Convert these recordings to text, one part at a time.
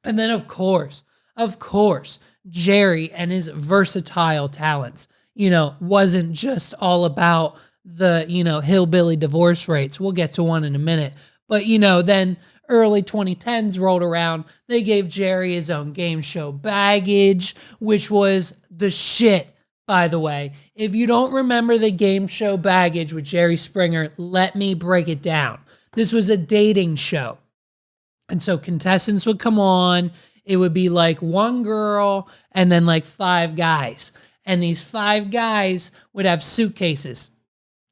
And then of course, Jerry and his versatile talents, wasn't just all about the, hillbilly divorce rates. We'll get to one in a minute. But, then early 2010s rolled around. They gave Jerry his own game show, Baggage, which was the shit, by the way. If you don't remember the game show Baggage with Jerry Springer, let me break it down. This was a dating show. And so contestants would come on. It would be like one girl and then like 5 guys. And these 5 guys would have suitcases.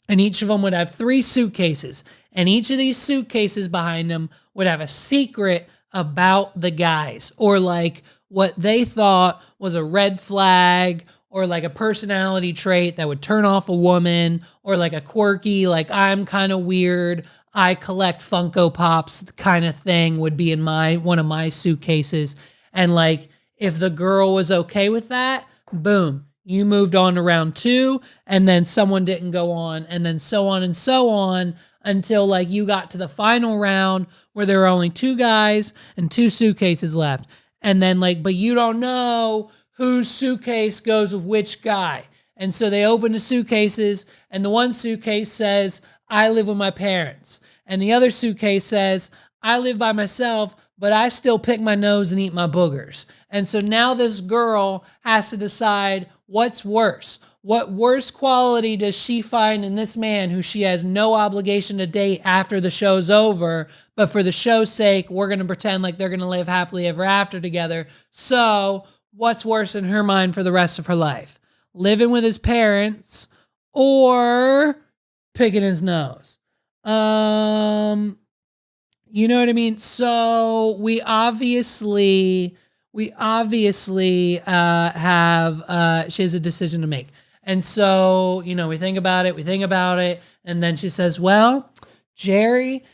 And each of them would have 3 suitcases. And each of these suitcases behind them would have a secret about the guys, or like what they thought was a red flag, or like a personality trait that would turn off a woman, or like a quirky, like I'm kind of weird, I collect Funko Pops kind of thing would be in one of my suitcases. And like, if the girl was okay with that, boom, you moved on to round 2, and then someone didn't go on, and then so on and so on until like you got to the final round where there were only 2 guys and 2 suitcases left. And then like, but you don't know whose suitcase goes with which guy. And so they open the suitcases, and the one suitcase says, I live with my parents. And the other suitcase says, I live by myself, but I still pick my nose and eat my boogers. And so now this girl has to decide what's worse. What worse quality does she find in this man who she has no obligation to date after the show's over, but for the show's sake, we're going to pretend like they're going to live happily ever after together. So what's worse in her mind for the rest of her life? Living with his parents or picking his nose? You know what I mean? So we obviously have, she has a decision to make. And so, we think about it. And then she says, well, Jerry,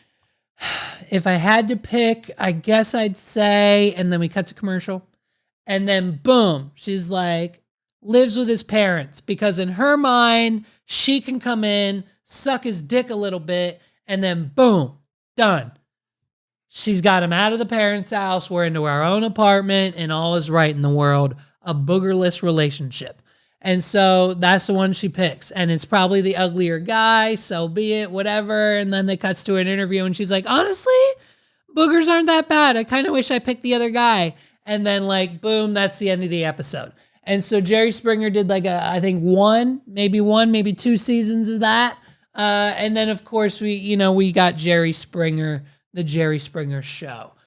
if I had to pick, I guess I'd say, and then we cut to commercial. And then boom, she's like, lives with his parents, because in her mind, she can come in, suck his dick a little bit, and then boom, done. She's got him out of the parents' house. We're into our own apartment, and all is right in the world. A boogerless relationship. And so that's the one she picks. And it's probably the uglier guy, so be it, whatever. And then they cuts to an interview, and she's like, honestly, boogers aren't that bad. I kind of wish I picked the other guy. And then like, boom, that's the end of the episode. And so Jerry Springer did like I think one, maybe 2 seasons of that. And then of course we got Jerry Springer, the Jerry Springer Show.